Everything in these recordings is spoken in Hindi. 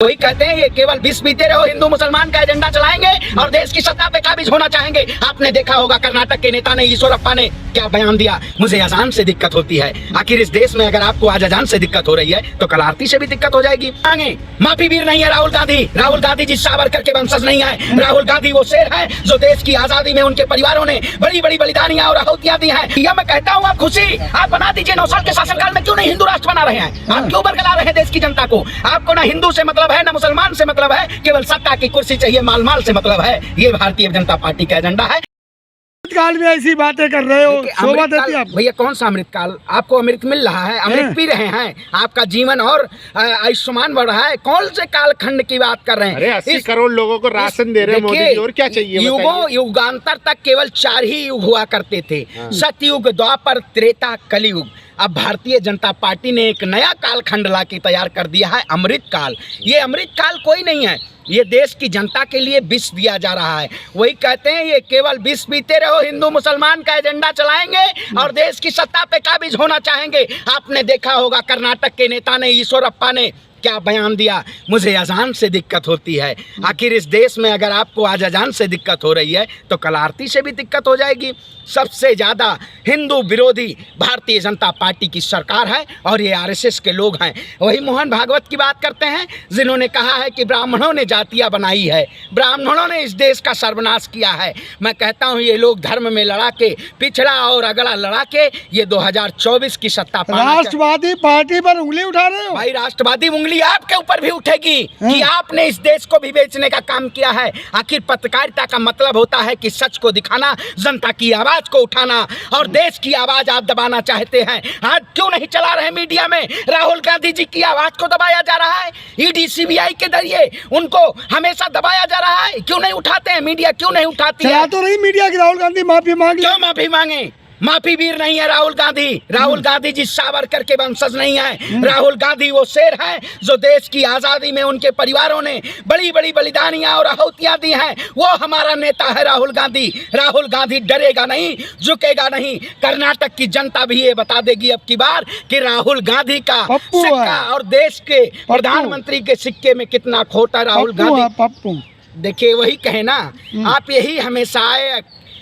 वही कहते हैं ये केवल विष पीते रहो, हिंदू मुसलमान का एजेंडा चलाएंगे और देश की सत्ता पे काबिज होना चाहेंगे। आपने देखा होगा कर्नाटक के नेता ने ईश्वरप्पा ने क्या बयान दिया, मुझे अजान से दिक्कत होती है। आखिर इस देश में अगर आपको आज अजान से दिक्कत हो रही है तो कल आरती से भी दिक्कत हो जाएगी। आगे माफी वीर नहीं है राहुल गांधी। राहुल गांधी जी सावरकर के वंशज नहीं है। राहुल गांधी वो शेर है जो देश की आजादी में उनके परिवारों ने बड़ी बड़ी बलिदानियां और आहुतियां दी हैं। यह मैं कहता हूँ, आप खुशी आप बना दीजिए। 9 साल के शासनकाल में क्यों नहीं हिंदू राष्ट्र बना रहे हैं? आप क्यों बरगला रहे हैं देश की जनता को? आपको ना हिंदू से मतलब है, ना मुसलमान से मतलब है, केवल सत्ता की कुर्सी चाहिए, माल माल से मतलब है। ये भारतीय जनता पार्टी का एजेंडा है। काल में ऐसी बातें कर रहे हो, शोभा देती है। भैया कौन सा अमृत काल? आपको अमृत मिल रहा है, अमृत पी रहे हैं, आपका जीवन और आयुष्मान बढ़ रहा है। कौन से काल खंड की बात कर रहे हैं? अरे 80 करोड़ लोगों को राशन दे रहे हैं मोदी जी, और क्या चाहिए? युगों युगांतर तक केवल 4 ही युग हुआ करते थे, सतयुग, द्वापर, त्रेता, कलयुग। अब भारतीय जनता पार्टी ने एक नया काल खंड ला के तैयार कर दिया है, अमृत काल। ये अमृत काल कोई नहीं है, ये देश की जनता के लिए विष दिया जा रहा है। वही कहते हैं ये केवल विष पीते रहो, हिंदू मुसलमान का एजेंडा चलाएंगे और देश की सत्ता पे काबिज होना चाहेंगे। आपने देखा होगा कर्नाटक के नेता ने ईश्वरप्पा ने क्या बयान दिया, मुझे अजान से दिक्कत होती है। आखिर इस देश में अगर आपको आज अजान से दिक्कत हो रही है तो कल आरती से भी दिक्कत हो जाएगी। सबसे ज़्यादा हिंदू विरोधी भारतीय जनता पार्टी की सरकार है और ये आरएसएस के लोग हैं। वही मोहन भागवत की बात करते हैं जिन्होंने कहा है कि ब्राह्मणों ने जातियाँ बनाई है, ब्राह्मणों ने इस देश का सर्वनाश किया है। मैं कहता हूँ ये लोग धर्म में लड़ा के, पिछड़ा और अगड़ा लड़ा के ये 2024 की सत्ता राष्ट्रवादी पार्टी पर उंगली उठा रहे हो। भाई राष्ट्रवादी उंगली आपके ऊपर भी उठेगी कि आपने इस देश को भी बेचने का काम किया है। आखिर पत्रकारिता का मतलब होता है कि सच को दिखाना, जनता की आवाज को उठाना, और देश की आवाज आप दबाना चाहते हैं। आज क्यों नहीं चला रहे मीडिया में? राहुल गांधी जी की आवाज को दबाया जा रहा है, ईडी सीबीआई के जरिए उनको हमेशा दबाया जा रहा है। क्यों नहीं उठाते हैं? मीडिया क्यों नहीं उठाती है? तो नहीं मीडिया की राहुल गांधी माफी मांगे। क्यों माफी मांगे? माफी वीर नहीं है राहुल गांधी। राहुल गांधी जी सावरकर के वंशज नहीं है। राहुल गांधी वो शेर है जो देश की आजादी में उनके परिवारों ने बड़ी बड़ी बलिदानियां और आहुतियां दी हैं। वो हमारा नेता है राहुल गांधी। राहुल गांधी डरेगा नहीं, झुकेगा नहीं। कर्नाटक की जनता भी ये बता देगी अब की बार कि राहुल गांधी का सिक्का और देश के प्रधानमंत्री के सिक्के में कितना खोटा राहुल गांधी। देखिए वही कहे ना, आप यही हमेशा आए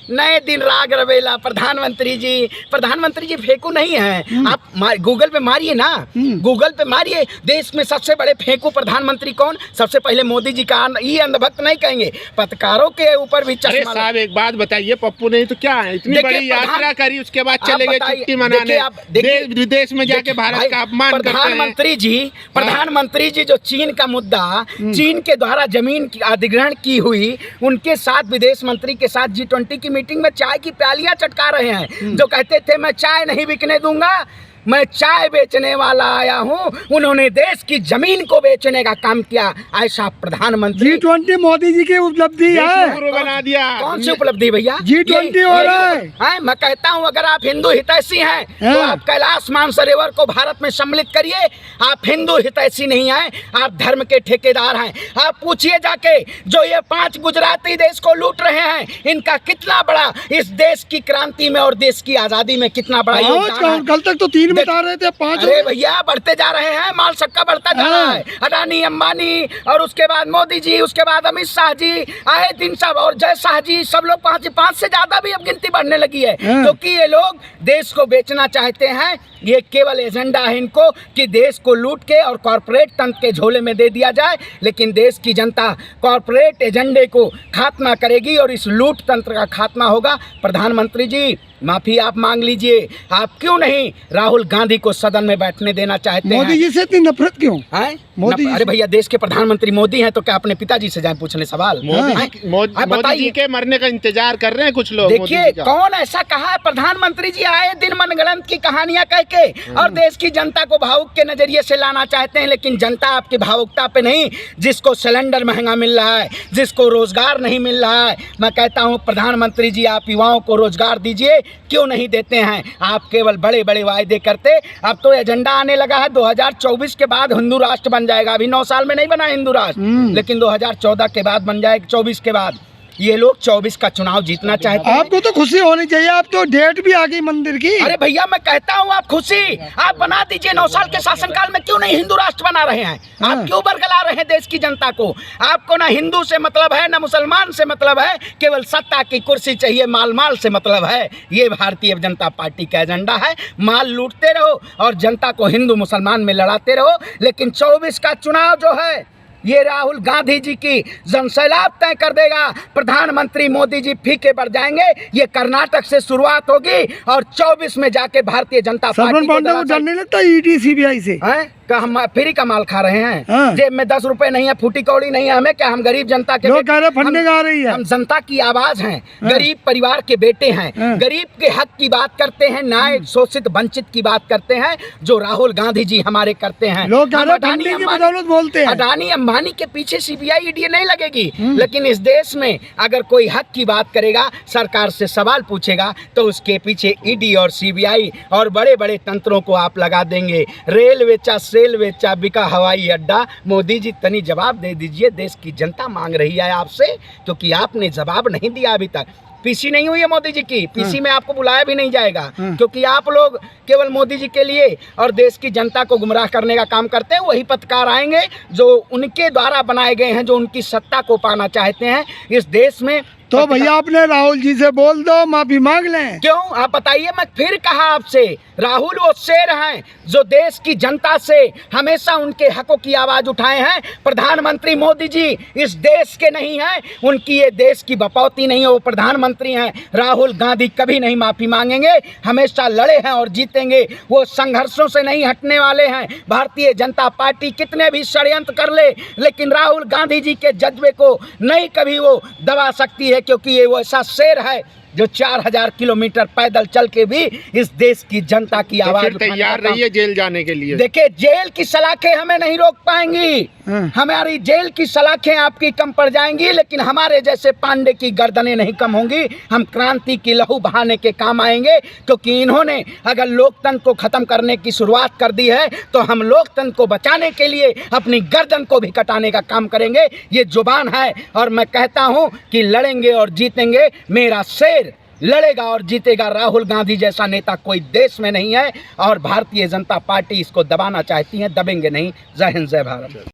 नए दिन राग रवेला। प्रधानमंत्री जी फेंकू नहीं है। आप गूगल पे मारिए ना, गूगल पे मारिए देश में सबसे बड़े फेंकू प्रधानमंत्री कौन? सबसे पहले मोदी जी का। ये अंधभक्त नहीं कहेंगे, पत्रकारों के ऊपर भी चश्मा। साहब एक बात बताइए, पप्पू ने तो क्या है इतनी बड़ी यात्रा करी, उसके बाद चले गए छुट्टी मनाने, देश विदेश में जाके भारत का अपमान करते हैं। प्रधानमंत्री जी जो चीन का मुद्दा, चीन के द्वारा जमीन की अधिग्रहण की हुई, उनके साथ विदेश मंत्री के साथ G20 की मीटिंग में चाय की प्यालियां चटका रहे हैं। जो कहते थे मैं चाय नहीं बिकने दूंगा, मैं चाय बेचने वाला आया हूं, उन्होंने देश की जमीन को बेचने का काम किया। ऐसा प्रधानमंत्री। G20 मोदी जी की उपलब्धि है, बना दिया। कौन सी उपलब्धि भैया? G20 हो रहा है। मैं कहता हूं अगर आप हिंदू हितैषी हैं तो आप कैलाश मानसरोवर को भारत में सम्मिलित करिए। आप हिंदू हितैषी नहीं हैं, आप धर्म के ठेकेदार हैं। आप पूछिए जाके जो ये 5 गुजराती देश को लूट रहे हैं, इनका कितना बड़ा इस देश की क्रांति में और देश की आजादी में कितना बड़ा योगदान है। कल तक तो 3 बता रहे थे, 5। अरे भैया बढ़ते जा रहे हैं, माल सबका बढ़ता जा रहा है। अडानी, अंबानी और उसके बाद मोदी जी, उसके बाद अमित शाह जी, आए दिन सब, और जय शाह जी, सब लोग 5 से ज्यादा भी अब गिनती बढ़ने लगी है। क्योंकि ये लोग देश को बेचना चाहते हैं। ये केवल एजेंडा है इनको कि देश को लूट के और कॉर्पोरेट तंत्र के झोले में दे दिया जाए। लेकिन देश की जनता कॉर्पोरेट एजेंडे को खात्मा करेगी और इस लूट तंत्र का खात्मा होगा। प्रधानमंत्री जी माफी आप मांग लीजिए। आप क्यों नहीं राहुल गांधी को सदन में बैठने देना चाहते हैं? मोदी जी से इतनी नफरत क्यों है? मोदी अरे भैया देश के प्रधानमंत्री मोदी हैं तो क्या अपने पिताजी से जाए पूछने सवाल? मोदी जी के मरने का इंतजार कर रहे हैं कुछ लोग। देखिए कौन ऐसा कहा है? प्रधानमंत्री जी आए दिन मनगढ़ंत की कहानियां कह के और देश की जनता को भावुक के नजरिए से लाना चाहते हैं। लेकिन जनता आपकी भावुकता पे नहीं, जिसको सिलेंडर महंगा मिल रहा है, जिसको रोजगार नहीं मिल रहा है, मैं कहता हूँ प्रधानमंत्री जी आप युवाओं को रोजगार दीजिए। क्यों नहीं देते हैं? आप केवल बड़े बड़े वायदे करते। अब तो एजेंडा आने लगा है 2024 के बाद हिंदू राष्ट्र बन जाएगा। अभी 9 साल में नहीं बना हिंदू राष्ट्र, लेकिन 2014 के बाद बन जाएगा, 24 के बाद। ये लोग 24 का चुनाव जीतना चाहते हैं। आपको तो खुशी होनी चाहिए, आप तो डेट भी आ गई मंदिर की। अरे भैया मैं कहता हूँ आप खुशी आप बना दीजिए। 9 साल के शासनकाल में क्यों नहीं हिंदू राष्ट्र बना रहे हैं? आप क्यों बरगला रहे हैं देश की जनता को? आपको ना हिंदू से मतलब है ना मुसलमान से मतलब है, केवल सत्ता की कुर्सी चाहिए, माल से मतलब है। ये भारतीय जनता पार्टी का एजेंडा है। माल लूटते रहो और जनता को हिंदू मुसलमान में लड़ाते रहो। लेकिन 24 का चुनाव जो है ये राहुल गांधी जी की जनसैलाब तय कर देगा। प्रधानमंत्री मोदी जी फीके पड़ जाएंगे। ये कर्नाटक से शुरुआत होगी और 24 में जाके भारतीय जनता पार्टी को डर नहीं लगता ईडी सीबीआई से? का हम फ्री का माल खा रहे हैं? हाँ। जेब में 10 रुपए नहीं है, फूटी कौड़ी नहीं है हमें क्या? हम गरीब जनता के फंडिंग आ रही है। हम जनता की आवाज हैं, गरीब परिवार के बेटे हैं, गरीब के हक की बात करते हैं, न्याय शोषित वंचित की बात करते हैं, जो राहुल गांधी जी हमारे करते हैं। लोग फंडिंग की बदौलत बोलते हैं। अडानी अंबानी के पीछे सीबीआई ईडी नहीं लगेगी, लेकिन इस देश में अगर कोई हक की बात करेगा, सरकार से सवाल पूछेगा, तो उसके पीछे ईडी और सीबीआई और बड़े बड़े तंत्रों को आप लगा देंगे। रेल बेचा, सेल बेचा, बिका हवाई अड्डा। मोदी जी तनी जवाब दे दीजिए, देश की जनता मांग रही है आपसे, क्योंकि आपने जवाब नहीं दिया अभी तक। पीसी नहीं हुई है मोदी जी की, पीसी में आपको बुलाया भी नहीं जाएगा, क्योंकि आप लोग केवल मोदी जी के लिए और देश की जनता को गुमराह करने का काम करते हैं। वही पत्रकार आएंगे जो उनके द्वारा बनाए गए हैं, जो उनकी सत्ता को पाना चाहते हैं इस देश में। तो भैया आपने राहुल जी से बोल दो, माफी मांग लें। क्यों आप बताइए? मैं फिर कहा आपसे, राहुल वो शेर हैं जो देश की जनता से हमेशा उनके हकों की आवाज उठाए हैं। प्रधानमंत्री मोदी जी इस देश के नहीं हैं, उनकी ये देश की बपौती नहीं है, वो प्रधानमंत्री हैं। राहुल गांधी कभी नहीं माफी मांगेंगे, हमेशा लड़े हैं और जीतेंगे। वो संघर्षों से नहीं हटने वाले हैं। भारतीय जनता पार्टी कितने भी षड्यंत्र कर ले, लेकिन राहुल गांधी जी के जज्बे को नहीं कभी वो दबा सकती है, क्योंकि ये वो ऐसा शेर है जो 4000 किलोमीटर पैदल चल के भी इस देश की जनता की आवाज तैयार रहिए जेल जाने के लिए। देखिए, जेल की सलाखें हमें नहीं रोक पाएंगी, हमारी जेल की सलाखें आपकी कम पड़ जाएंगी, लेकिन हमारे जैसे पांडे की गर्दनें नहीं कम होंगी। हम क्रांति की लहू बहाने के काम आएंगे, क्योंकि इन्होंने अगर लोकतंत्र को खत्म करने की शुरुआत कर दी है, तो हम लोकतंत्र को बचाने के लिए अपनी गर्दन को भी कटाने का काम करेंगे। ये जुबान है और मैं कहता हूं कि लड़ेंगे और जीतेंगे। मेरा शेर लड़ेगा और जीतेगा। राहुल गांधी जैसा नेता कोई देश में नहीं है और भारतीय जनता पार्टी इसको दबाना चाहती है, दबेंगे नहीं। जय हिंद, जय भारत।